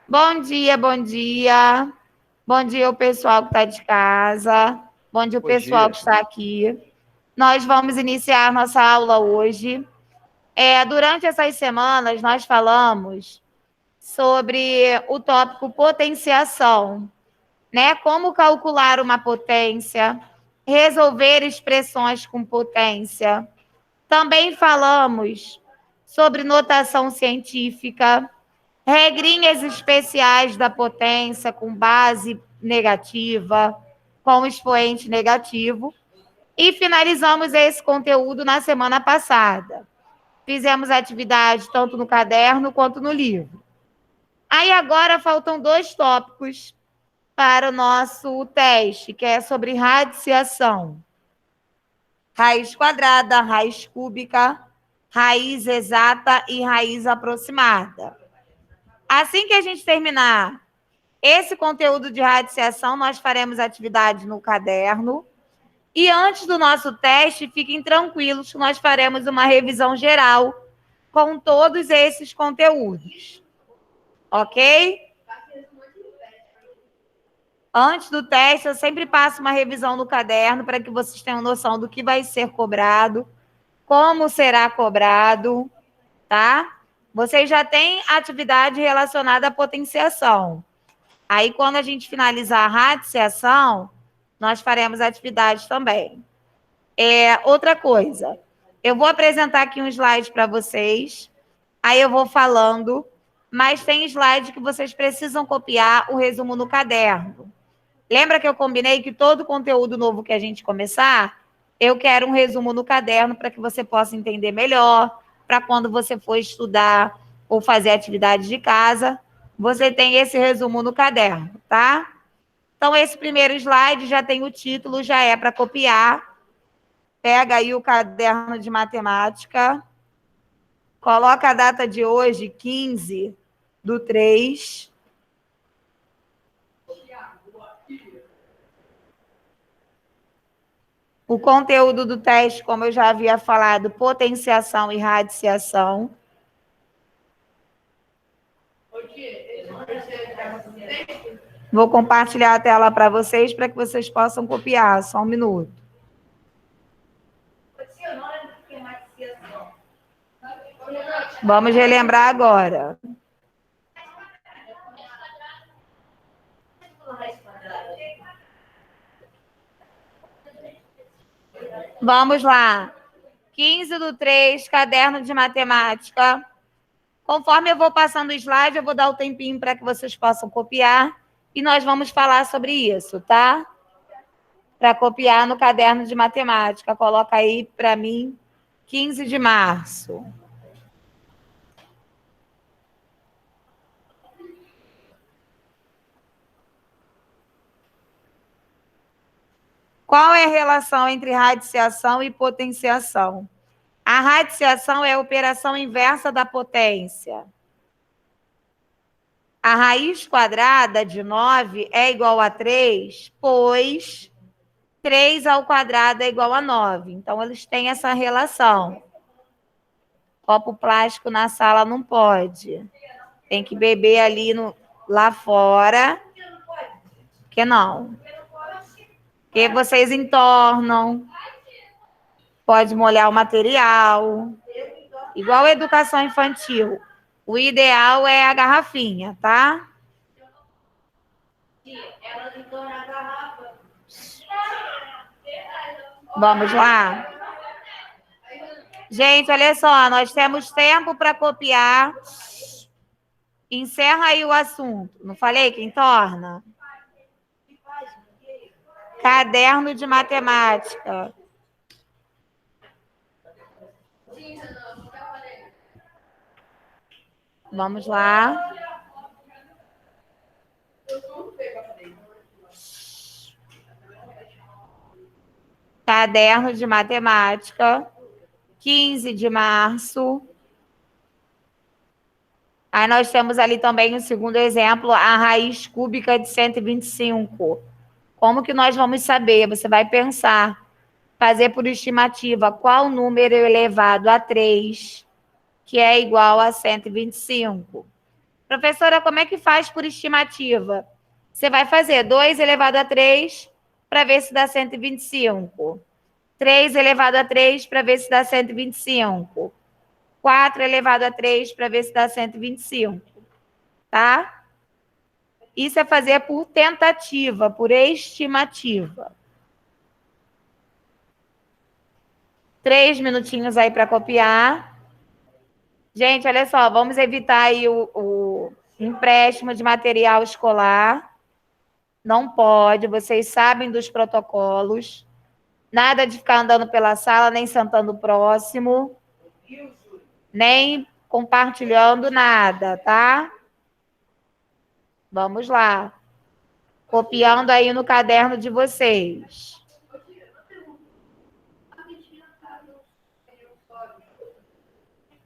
Bom dia, bom dia. Bom dia, o pessoal que está de casa. Bom dia, o Bom pessoal dia. que está aqui. Nós vamos iniciar nossa aula hoje. Durante essas semanas, nós falamos sobre o tópico potenciação, né? Como calcular uma potência, resolver expressões com potência. Também falamos sobre notação científica, regrinhas especiais da potência com base negativa, com expoente negativo. E finalizamos esse conteúdo na semana passada. Fizemos atividade tanto no caderno quanto no livro. Aí agora faltam 2 tópicos para o nosso teste, que é sobre radiciação. Raiz quadrada, raiz cúbica, raiz exata e raiz aproximada. Assim que a gente terminar esse conteúdo de radiciação, nós faremos atividade no caderno. E antes do nosso teste, fiquem tranquilos que nós faremos uma revisão geral com todos esses conteúdos. Ok? Antes do teste, eu sempre passo uma revisão no caderno para que vocês tenham noção do que vai ser cobrado, como será cobrado, tá? Vocês já têm atividade relacionada à potenciação. Aí, quando a gente finalizar a radiciação, nós faremos atividade também. Outra coisa, eu vou apresentar aqui um slide para vocês, aí eu vou falando, mas tem slide que vocês precisam copiar o resumo no caderno. Lembra que eu combinei que todo conteúdo novo que a gente começar, eu quero um resumo no caderno para que você possa entender melhor, para quando você for estudar ou fazer atividade de casa, você tem esse resumo no caderno, tá? Então, esse primeiro slide já tem o título, já é para copiar. Pega aí o caderno de matemática, coloca a data de hoje, 15/3. O conteúdo do teste, como eu já havia falado, potenciação e radiciação. Vou compartilhar a tela para vocês, para que vocês possam copiar. Só um minuto. Vamos relembrar agora. Vamos lá. 15/3, caderno de matemática. Conforme eu vou passando o slide, eu vou dar o tempinho para que vocês possam copiar e nós vamos falar sobre isso, tá? Para copiar no caderno de matemática. Coloca aí para mim, 15 de março. Qual é a relação entre radiciação e potenciação? A radiciação é a operação inversa da potência. A raiz quadrada de 9 é igual a 3, pois 3 ao quadrado é igual a 9. Então, eles têm essa relação. Copo plástico na sala não pode. Tem que beber ali lá fora. Que não. Porque vocês entornam. Pode molhar o material. Igual a educação infantil. O ideal é a garrafinha, tá? Vamos lá? Gente, olha só, nós temos tempo para copiar. Encerra aí o assunto. Não falei quem torna? Caderno de matemática. Vamos lá. Caderno de matemática, 15 de março. Aí nós temos ali também o segundo exemplo, a raiz cúbica de 125. Como que nós vamos saber? Você vai pensar, fazer por estimativa, qual número elevado a 3, que é igual a 125. Professora, como é que faz por estimativa? Você vai fazer 2 elevado a 3 para ver se dá 125. 3 elevado a 3 para ver se dá 125. 4 elevado a 3 para ver se dá 125. Tá? Isso é fazer por tentativa, por estimativa. 3 minutinhos aí para copiar. Gente, olha só, vamos evitar aí o empréstimo de material escolar. Não pode, vocês sabem dos protocolos. Nada de ficar andando pela sala, nem sentando próximo, nem compartilhando nada, tá? Vamos lá. Copiando aí no caderno de vocês.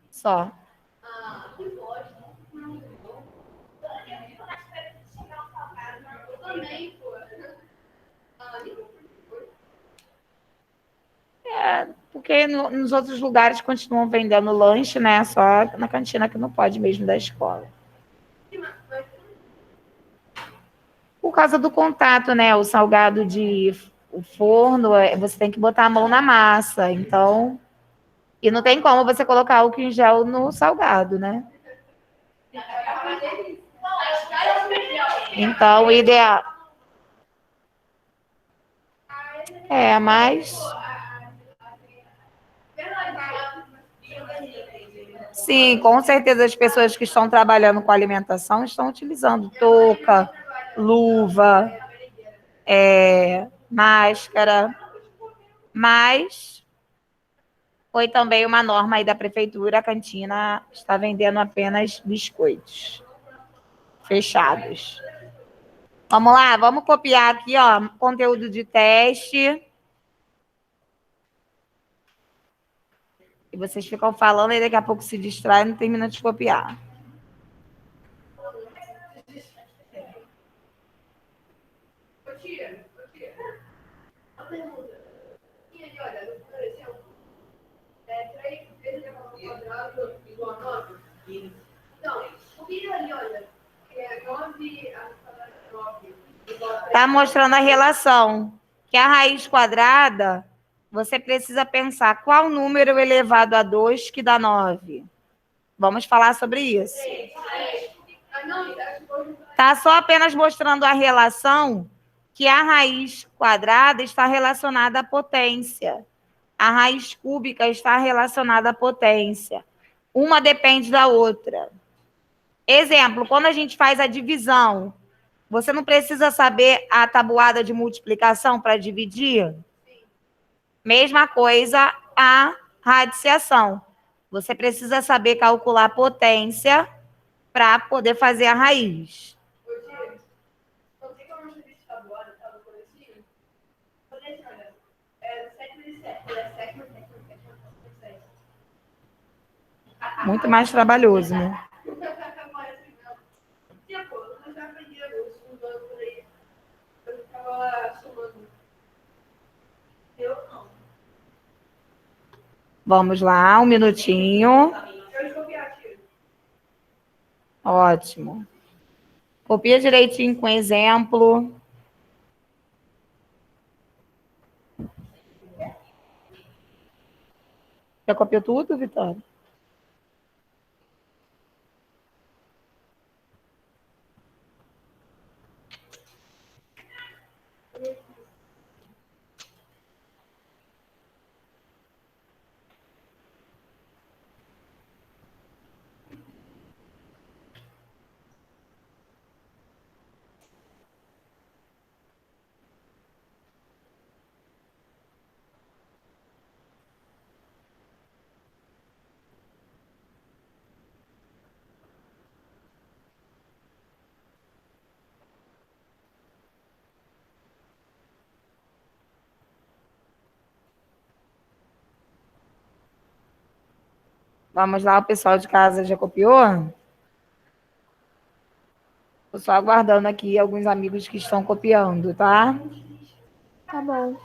Só. Porque nos outros lugares continuam vendendo lanche, né? Só na cantina que não pode mesmo da escola. Por causa do contato, né? O salgado de o forno, você tem que botar a mão na massa. Então, e não tem como você colocar álcool em gel no salgado, né? Então, o ideal. Mas. Sim, com certeza as pessoas que estão trabalhando com alimentação estão utilizando touca, luva, máscara, mas foi também uma norma aí da prefeitura, a cantina está vendendo apenas biscoitos fechados. Vamos lá, vamos copiar aqui, ó, conteúdo de teste. E vocês ficam falando e daqui a pouco se distraem e não termina de copiar. Está mostrando a relação. Que a raiz quadrada, você precisa pensar qual número elevado a 2 que dá 9. Vamos falar sobre isso. Está só apenas mostrando a relação que a raiz quadrada está relacionada à potência. A raiz cúbica está relacionada à potência. Uma depende da outra. Exemplo, quando a gente faz a divisão, você não precisa saber a tabuada de multiplicação para dividir? Mesma coisa a radiciação. Você precisa saber calcular a potência para poder fazer a raiz. Muito mais trabalhoso, né? Vamos lá, um minutinho. Ótimo. Copia direitinho com exemplo. Já copiou tudo, Vitória? Vamos lá, o pessoal de casa já copiou? Estou só aguardando aqui alguns amigos que estão copiando, tá? Tá bom.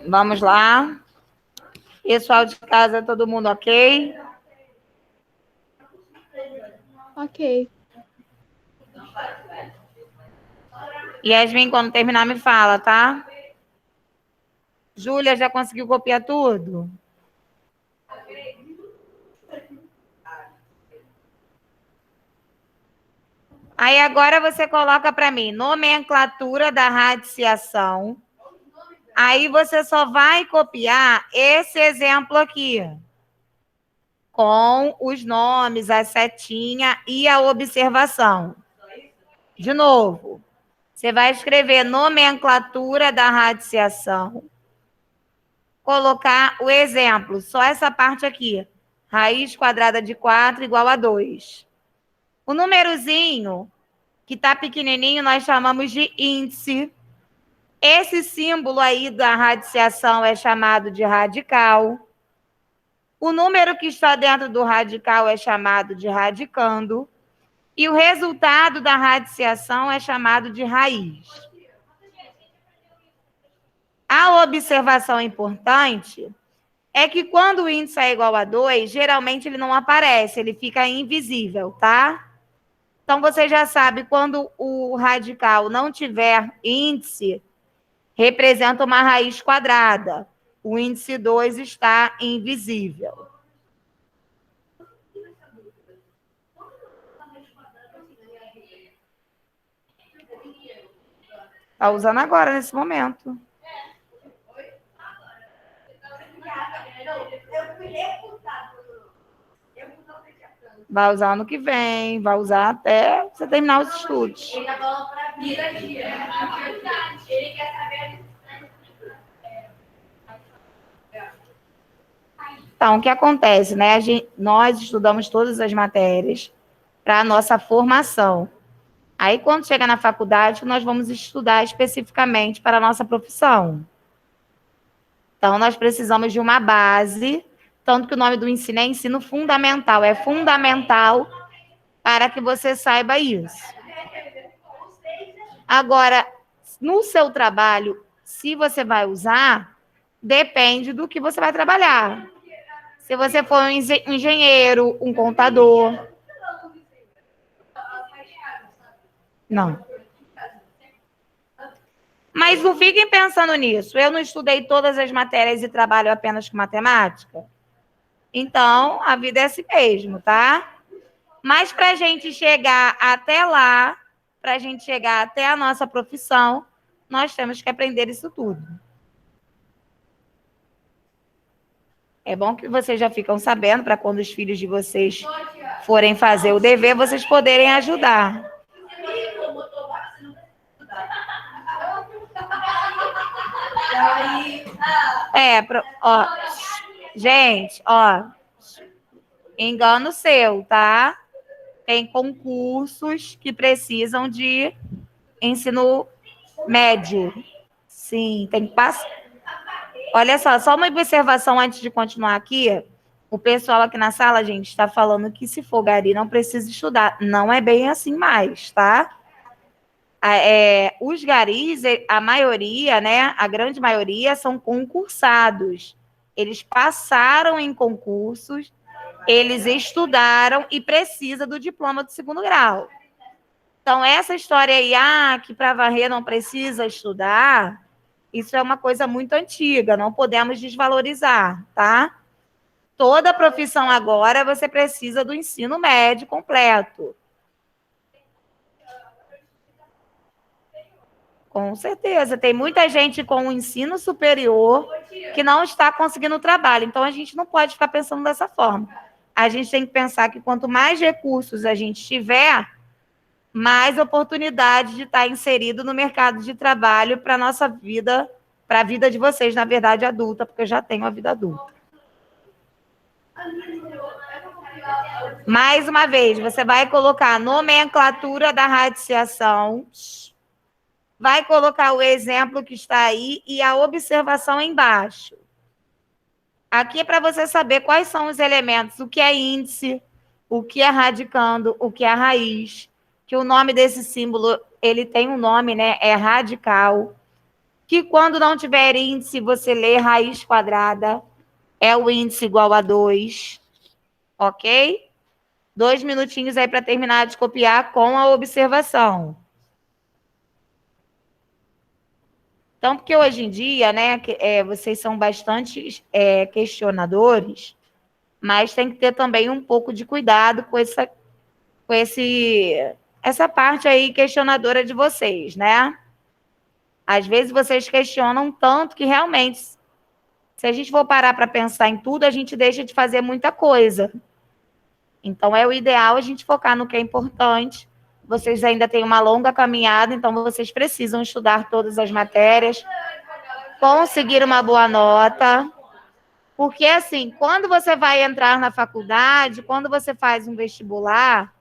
Vamos lá. Pessoal de casa, todo mundo ok? Ok. Yasmin, quando terminar, me fala, tá? Júlia, já conseguiu copiar tudo? Aí agora você coloca para mim nomenclatura da radiciação. Aí você só vai copiar esse exemplo aqui, com os nomes, a setinha e a observação. De novo, você vai escrever nomenclatura da radiciação, colocar o exemplo, só essa parte aqui, raiz quadrada de 4 igual a 2. O númerozinho, que está pequenininho, nós chamamos de índice. Esse símbolo aí da radiciação é chamado de radical. O número que está dentro do radical é chamado de radicando. E o resultado da radiciação é chamado de raiz. A observação importante é que quando o índice é igual a 2, geralmente ele não aparece, ele fica invisível, tá? Então, você já sabe, quando o radical não tiver índice, representa uma raiz quadrada. O índice 2 está invisível. Está usando agora, nesse momento. Vai usar ano que vem, vai usar até você terminar os estudos. Então, o que acontece, né? Nós estudamos todas as matérias para a nossa formação. Aí, quando chega na faculdade, nós vamos estudar especificamente para a nossa profissão. Então, nós precisamos de uma base, tanto que o nome do ensino é ensino fundamental. É fundamental para que você saiba isso. Agora, no seu trabalho, se você vai usar, depende do que você vai trabalhar. Se você for um engenheiro, um contador. Não. Mas não fiquem pensando nisso. Eu não estudei todas as matérias e trabalho apenas com matemática. Então, a vida é assim mesmo, tá? Mas para a gente chegar até lá, para a gente chegar até a nossa profissão, nós temos que aprender isso tudo. É bom que vocês já ficam sabendo, para quando os filhos de vocês forem fazer o dever, vocês poderem ajudar. Ó, gente, ó, engano seu, tá? Tem concursos que precisam de ensino médio. Sim, tem que passar. Olha só uma observação antes de continuar aqui. O pessoal aqui na sala, gente, está falando que se for gari não precisa estudar. Não é bem assim mais, tá? Os garis, a maioria, né? A grande maioria são concursados. Eles passaram em concursos, eles estudaram e precisa do diploma do segundo grau. Então, essa história aí, que para varrer não precisa estudar, isso é uma coisa muito antiga, não podemos desvalorizar, tá? Toda profissão agora você precisa do ensino médio completo. Com certeza, tem muita gente com o ensino superior que não está conseguindo trabalho. Então, a gente não pode ficar pensando dessa forma. A gente tem que pensar que quanto mais recursos a gente tiver, mais oportunidade de estar inserido no mercado de trabalho para a nossa vida, para a vida de vocês, na verdade, adulta, porque eu já tenho a vida adulta. Mais uma vez, você vai colocar a nomenclatura da radiciação, vai colocar o exemplo que está aí e a observação embaixo. Aqui é para você saber quais são os elementos, o que é índice, o que é radicando, o que é raiz, que o nome desse símbolo, ele tem um nome, né? É radical. que quando não tiver índice, você lê raiz quadrada, é o índice igual a 2, ok? 2 minutinhos aí para terminar de copiar com a observação. Então, porque hoje em dia, né, vocês são bastante questionadores, mas tem que ter também um pouco de cuidado com essa parte aí questionadora de vocês, né? Às vezes vocês questionam tanto que realmente, se a gente for parar para pensar em tudo, a gente deixa de fazer muita coisa. Então, é o ideal a gente focar no que é importante. Vocês ainda têm uma longa caminhada, então vocês precisam estudar todas as matérias, conseguir uma boa nota. Porque, assim, quando você vai entrar na faculdade, quando você faz um vestibular,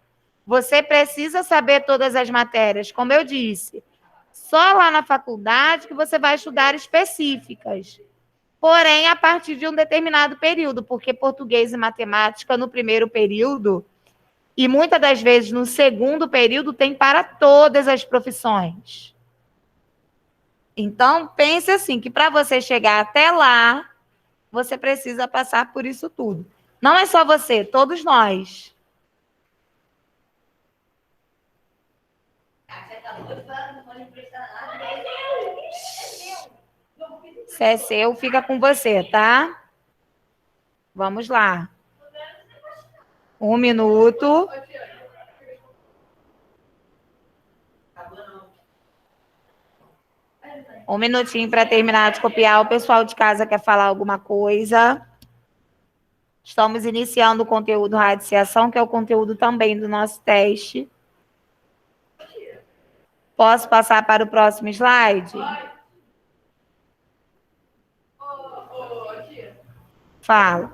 você precisa saber todas as matérias. Como eu disse, só lá na faculdade que você vai estudar específicas. Porém, a partir de um determinado período, porque português e matemática no primeiro período, e muitas das vezes no segundo período, tem para todas as profissões. Então, pense assim, que para você chegar até lá, você precisa passar por isso tudo. Não é só você, todos nós. Se é seu, fica com você, tá? Vamos lá. 1 minuto. Um minutinho para terminar de copiar. O pessoal de casa quer falar alguma coisa? Estamos iniciando o conteúdo radiciação, que é o conteúdo também do nosso teste. Posso passar para o próximo slide? Fala.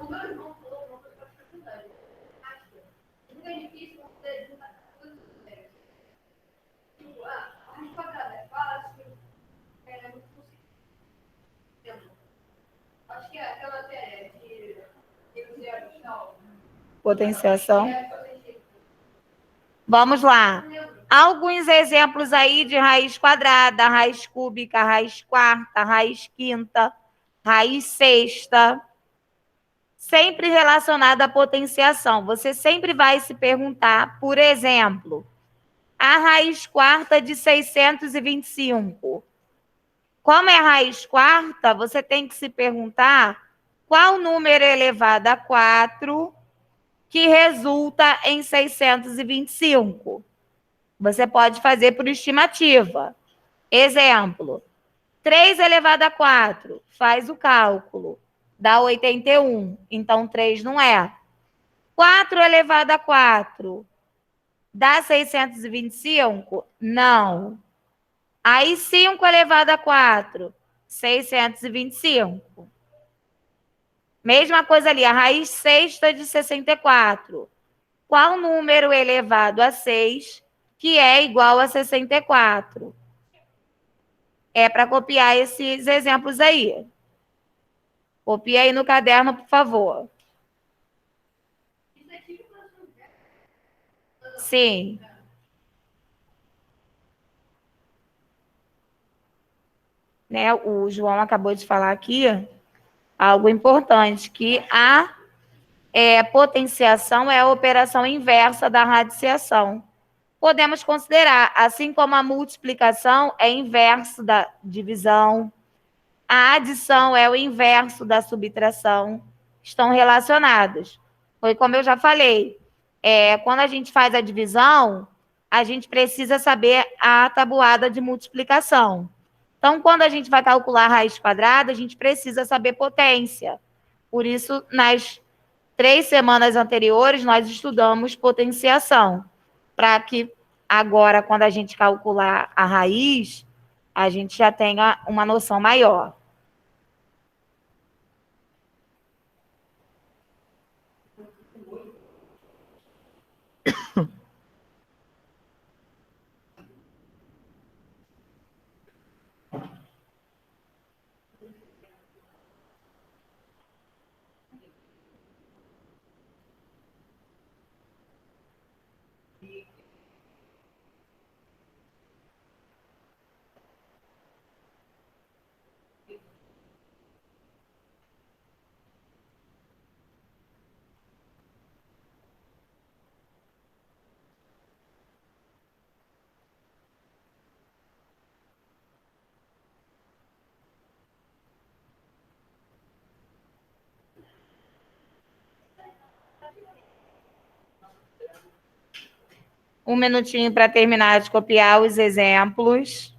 Potenciação. Vamos lá. Alguns exemplos aí de raiz quadrada, raiz cúbica, raiz quarta, raiz quinta, raiz sexta. Sempre relacionado à potenciação. Você sempre vai se perguntar, por exemplo, a raiz quarta de 625. Como é a raiz quarta, você tem que se perguntar qual número elevado a 4 que resulta em 625. Você pode fazer por estimativa. Exemplo, 3 elevado a 4, faz o cálculo, dá 81. Então, 3 não é. 4 elevado a 4, dá 625? Não. Aí, 5 elevado a 4, 625. Mesma coisa ali, a raiz sexta de 64. Qual número elevado a 6 que é igual a 64? É para copiar esses exemplos aí. Copia aí no caderno, por favor. Sim. Né, o João acabou de falar aqui algo importante, que a potenciação é a operação inversa da radiciação. Podemos considerar, assim como a multiplicação é inverso da divisão, a adição é o inverso da subtração, estão relacionados. Foi como eu já falei, quando a gente faz a divisão, a gente precisa saber a tabuada de multiplicação. Então, quando a gente vai calcular a raiz quadrada, a gente precisa saber potência. Por isso, nas 3 semanas anteriores, nós estudamos potenciação, para que agora, quando a gente calcular a raiz, a gente já tenha uma noção maior. Um minutinho para terminar de copiar os exemplos.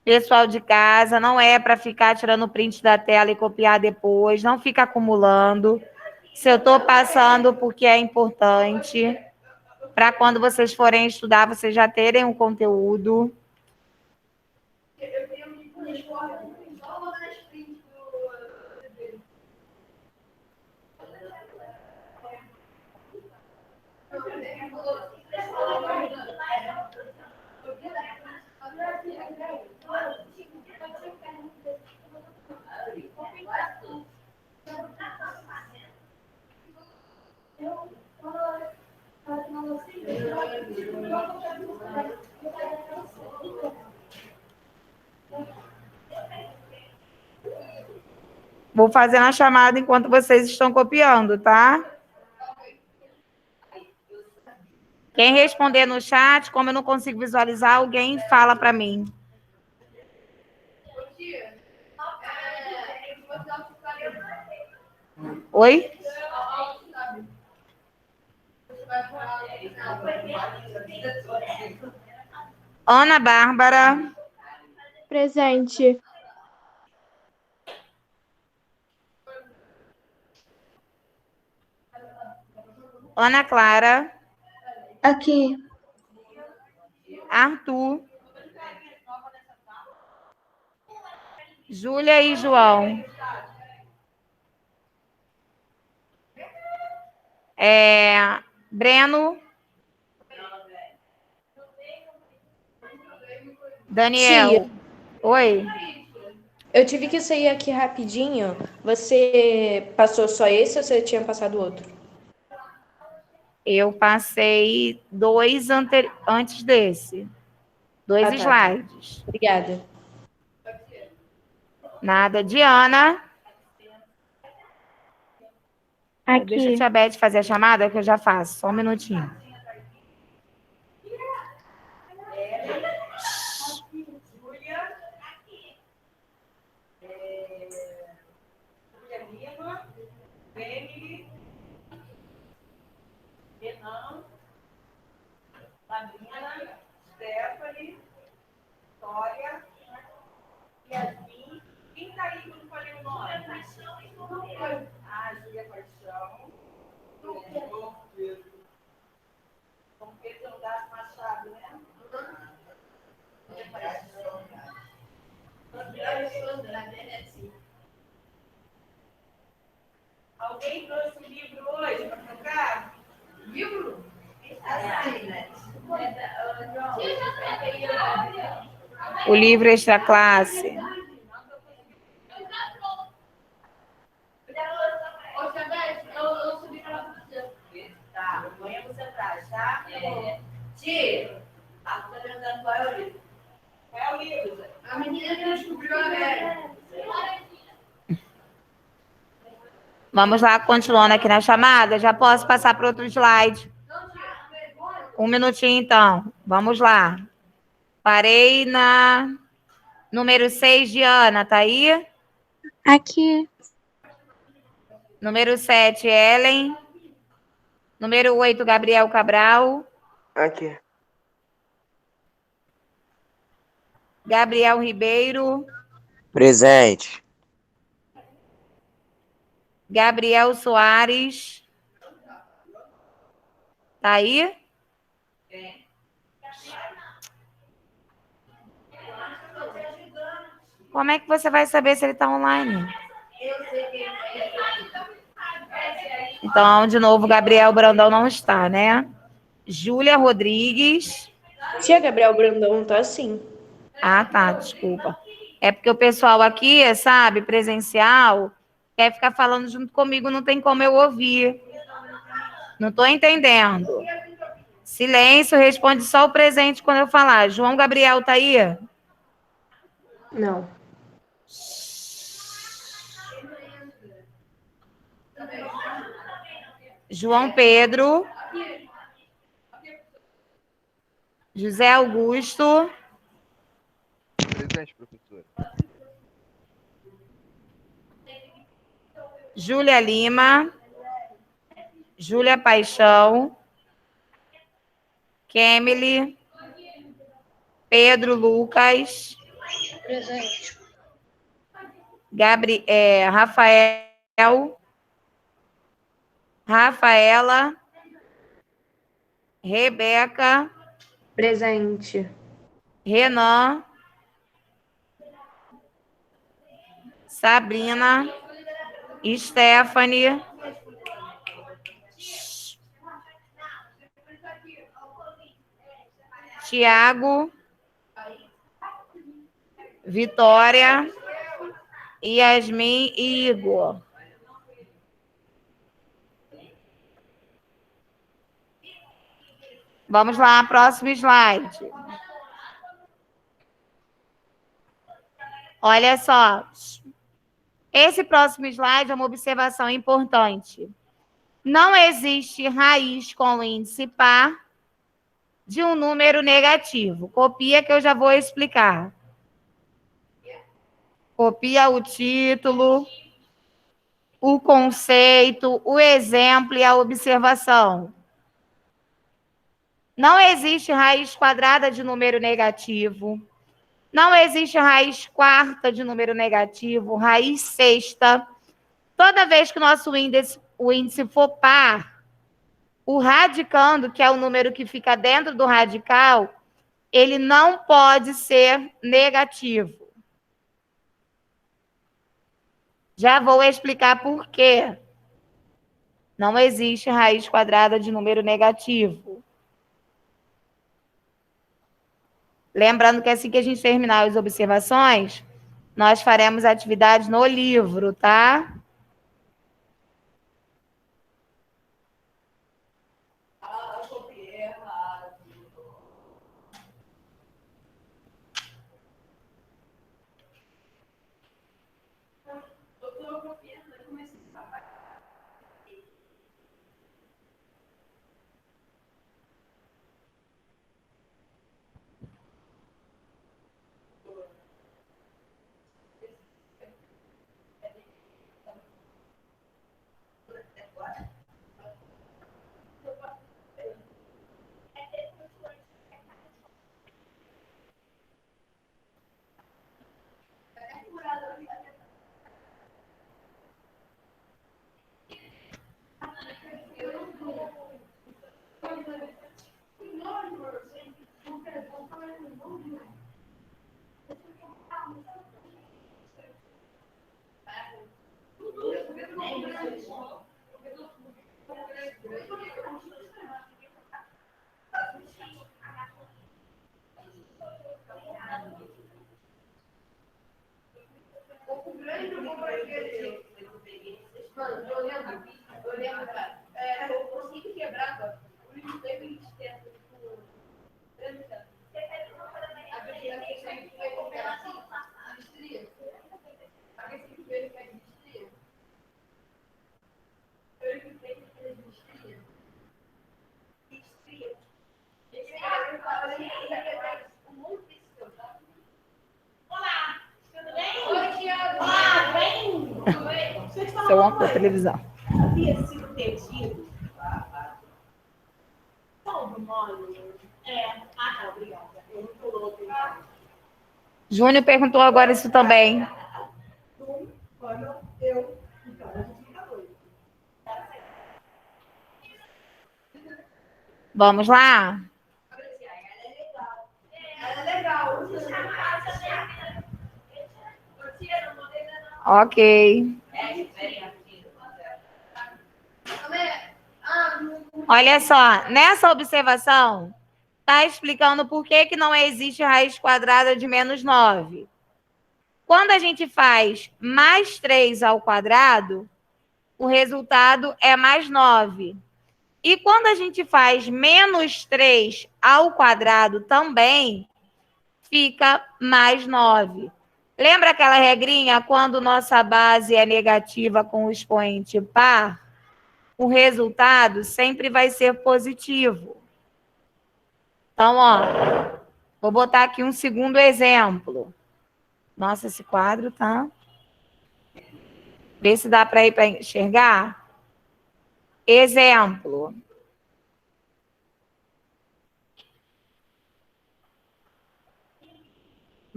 Pessoal de casa, não é para ficar tirando print da tela e copiar depois, não fica acumulando. Se eu estou passando porque é importante, para quando vocês forem estudar, vocês já terem o conteúdo. Vou fazendo a chamada enquanto vocês estão copiando, tá? Quem responder no chat, como eu não consigo visualizar, alguém fala para mim. Oi? Ana Bárbara. Presente. Ana Clara. Aqui. Arthur. Júlia e João. Breno. Daniel. Tia, Oi. eu tive que sair aqui rapidinho. Você passou só esse ou você tinha passado outro? Eu passei 2 antes desse. 2 Ah, tá. slides. Obrigada. Nada. Diana. Deixa a Aqui. tia Beth fazer a chamada que eu já faço. Só um minutinho. Stephanie, Vitória, Yasmin. Quem tá aí que eu não falei o nome? Júlia Paixão. Dom Pedro Andrade Machado, né? Alguém trouxe um livro hoje para trocar? Livro? O livro extra classe. Tá, amanhã você traz, tá? Tia, tá perguntando qual é o livro. Qual é o livro? A menina que descobriu a velha. Vamos lá, continuando aqui na chamada. Já posso passar para outro slide. Um minutinho, então. Vamos lá. Parei na número 6 de Ana, tá aí? Aqui. Número 7, Ellen. Número 8, Gabriel Cabral. Aqui. Gabriel Ribeiro. Presente. Gabriel Soares. Tá aí? Como é que você vai saber se ele está online? Então, de novo, Gabriel Brandão não está, né? Júlia Rodrigues. Tia Gabriel Brandão tá assim. Ah, tá, desculpa. É porque o pessoal aqui, sabe, presencial, quer ficar falando junto comigo, não tem como eu ouvir. Não estou entendendo. Silêncio, responde só o presente quando eu falar. João Gabriel tá aí? Não. João Pedro. José Augusto. Presente, professora. Júlia Lima. Júlia Paixão. Kemily, Pedro Lucas, Presente. Rafael, Rafaela, Rebeca, Presente. Renan, Sabrina, Stephanie, Tiago, Vitória, Yasmin e Igor. Vamos lá, próximo slide. Olha só. Esse próximo slide é uma observação importante. Não existe raiz com índice par de um número negativo. Copia que eu já vou explicar. Copia o título, o conceito, o exemplo e a observação. Não existe raiz quadrada de número negativo. Não existe raiz quarta de número negativo, raiz sexta. Toda vez que o índice for par, o radicando, que é o número que fica dentro do radical, ele não pode ser negativo. Já vou explicar por quê. Não existe raiz quadrada de número negativo. Lembrando que assim que a gente terminar as observações, nós faremos atividades no livro, tá? Seu ombro da televisão. Júnior perguntou agora isso também. Vamos lá? Ok. Olha só, nessa observação, está explicando por que não existe raiz quadrada de menos 9. Quando a gente faz mais 3 ao quadrado, o resultado é mais 9. E quando a gente faz menos 3 ao quadrado também, fica mais 9. Lembra aquela regrinha? Quando nossa base é negativa com o expoente par, o resultado sempre vai ser positivo. Então, ó, vou botar aqui um segundo exemplo. Nossa, esse quadro tá... Vê se dá para ir para enxergar. Exemplo.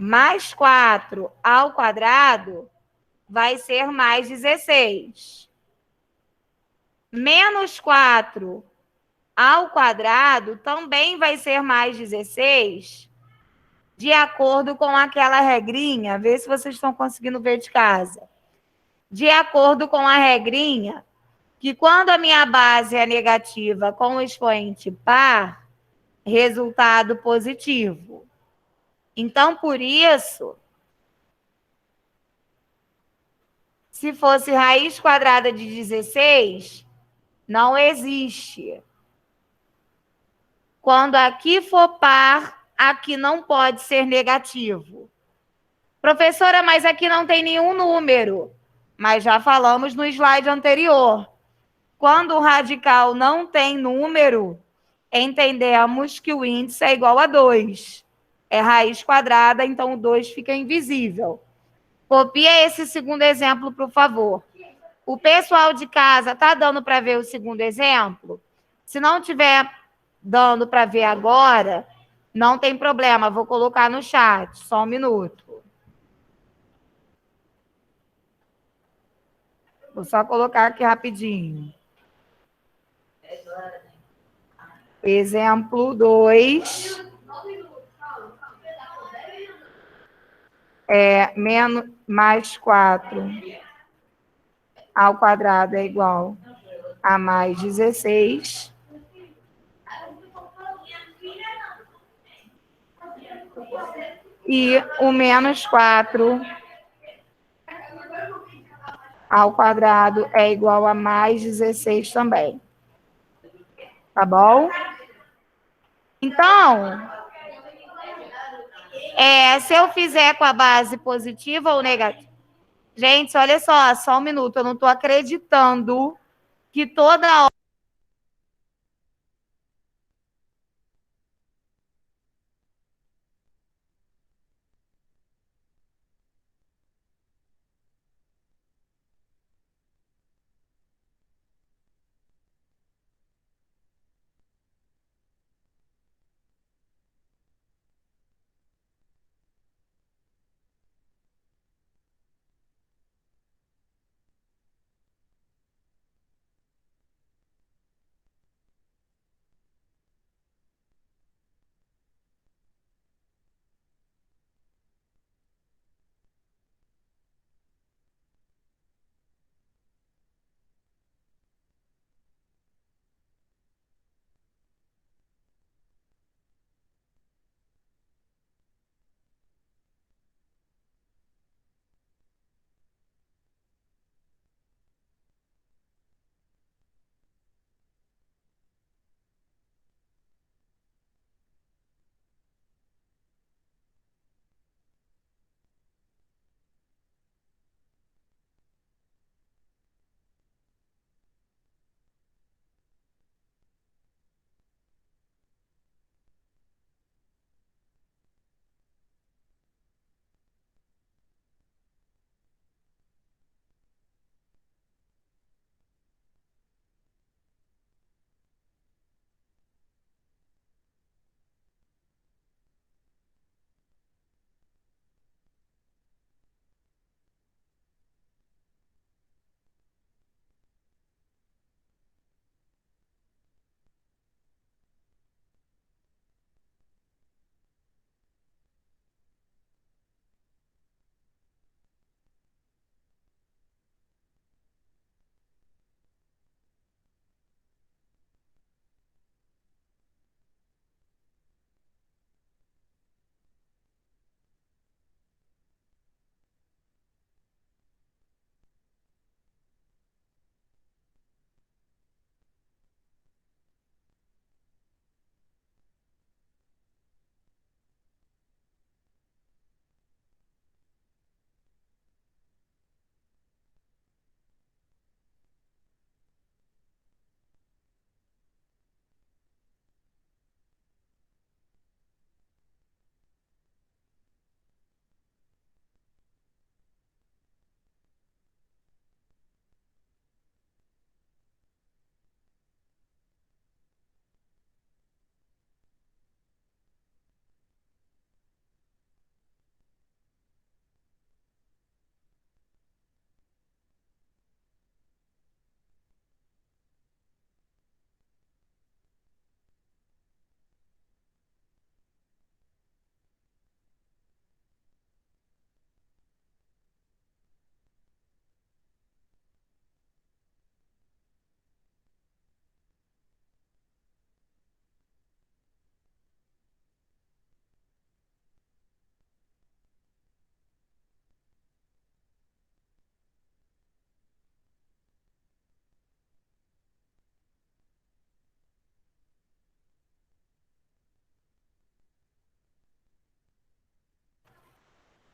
mais 4 ao quadrado vai ser mais 16. Menos 4 ao quadrado também vai ser mais 16, de acordo com aquela regrinha. Vê se vocês estão conseguindo ver de casa. De acordo com a regrinha, que quando a minha base é negativa com o expoente par, resultado positivo. Então, por isso, se fosse raiz quadrada de 16, não existe. Quando aqui for par, aqui não pode ser negativo. Professora, mas aqui não tem nenhum número. Mas já falamos no slide anterior. Quando o radical não tem número, entendemos que o índice é igual a 2. É raiz quadrada, então o 2 fica invisível. Copia esse segundo exemplo, por favor. O pessoal de casa está dando para ver o segundo exemplo? Se não tiver dando para ver agora, não tem problema, vou colocar no chat, só um minuto. Vou só colocar aqui rapidinho. Exemplo 2. Menos mais 4 ao quadrado é igual a mais 16. E o menos 4 ao quadrado é igual a mais 16 também. Tá bom? Então, se eu fizer com a base positiva ou negativa... Gente, olha só um minuto, eu não estou acreditando que toda hora...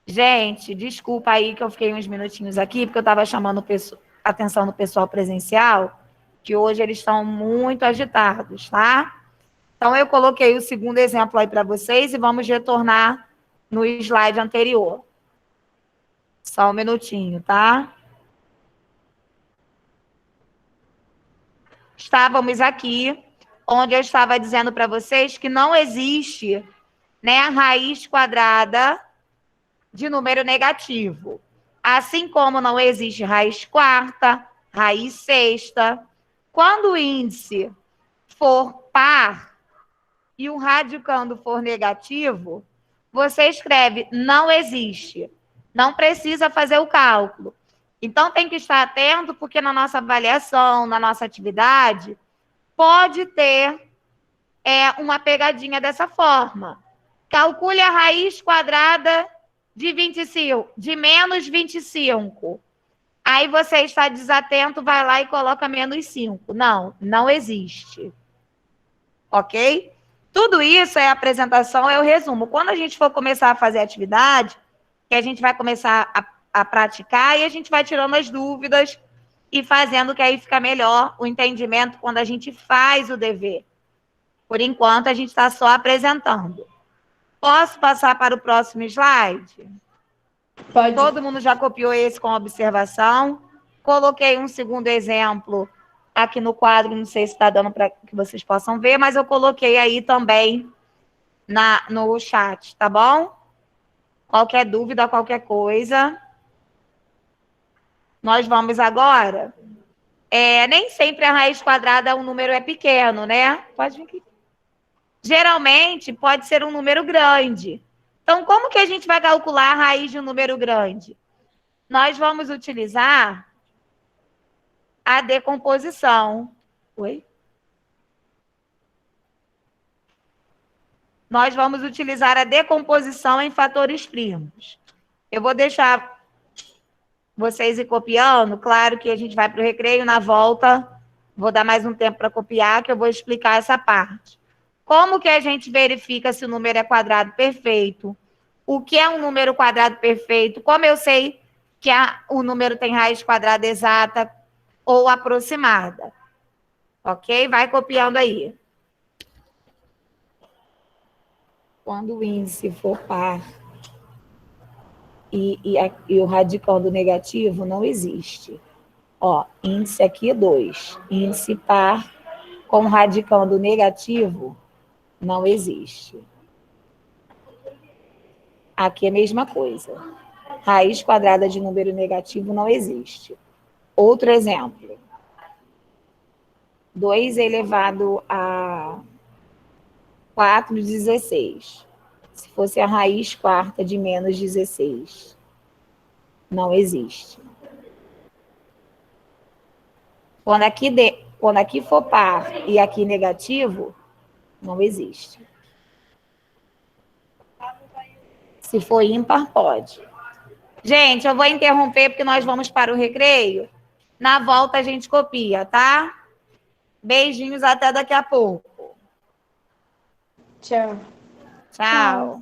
Gente, desculpa aí que eu fiquei uns minutinhos aqui, porque eu estava chamando a atenção do pessoal presencial, que hoje eles estão muito agitados, tá? Então, eu coloquei o segundo exemplo aí para vocês e vamos retornar no slide anterior. Só um minutinho, tá? Estávamos aqui, onde eu estava dizendo para vocês que não existe, né, a raiz quadrada de número negativo. Assim como não existe raiz quarta, raiz sexta. Quando o índice for par e o radicando for negativo, você escreve não existe. Não precisa fazer o cálculo. Então, tem que estar atento, porque na nossa avaliação, na nossa atividade, pode ter uma pegadinha dessa forma. Calcule a raiz quadrada de 25, de menos 25. Aí você está desatento, vai lá e coloca menos 5. Não, não existe. Ok? Tudo isso é a apresentação, é o resumo. Quando a gente for começar a fazer atividade, que a gente vai começar a praticar, e a gente vai tirando as dúvidas e fazendo que aí fica melhor o entendimento quando a gente faz o dever. Por enquanto, a gente está só apresentando. Posso passar para o próximo slide? Pode. Todo mundo já copiou esse com observação. Coloquei um segundo exemplo aqui no quadro, não sei se está dando para que vocês possam ver, mas eu coloquei aí também no chat, tá bom? Qualquer dúvida, qualquer coisa. Nós vamos agora. Nem sempre a raiz quadrada, o número é pequeno, né? Pode vir aqui. Geralmente, pode ser um número grande. Então, como que a gente vai calcular a raiz de um número grande? Nós vamos utilizar a decomposição. Oi? Nós vamos utilizar a decomposição em fatores primos. Eu vou deixar vocês ir copiando. Claro que a gente vai para o recreio, na volta, vou dar mais um tempo para copiar, que eu vou explicar essa parte. Como que a gente verifica se o número é quadrado perfeito? O que é um número quadrado perfeito? Como eu sei que o número tem raiz quadrada exata ou aproximada? Ok? Vai copiando aí. Quando o índice for par e o radicando negativo, não existe. Ó, índice aqui 2. Índice par com radicando negativo, não existe. Aqui é a mesma coisa. Raiz quadrada de número negativo não existe. Outro exemplo. 2 elevado a 4/16. Se fosse a raiz quarta de menos 16. Não existe. Quando aqui for par e aqui negativo, não existe. Se for ímpar, pode. Gente, eu vou interromper porque nós vamos para o recreio. Na volta a gente copia, tá? Beijinhos, até daqui a pouco. Tchau. Tchau.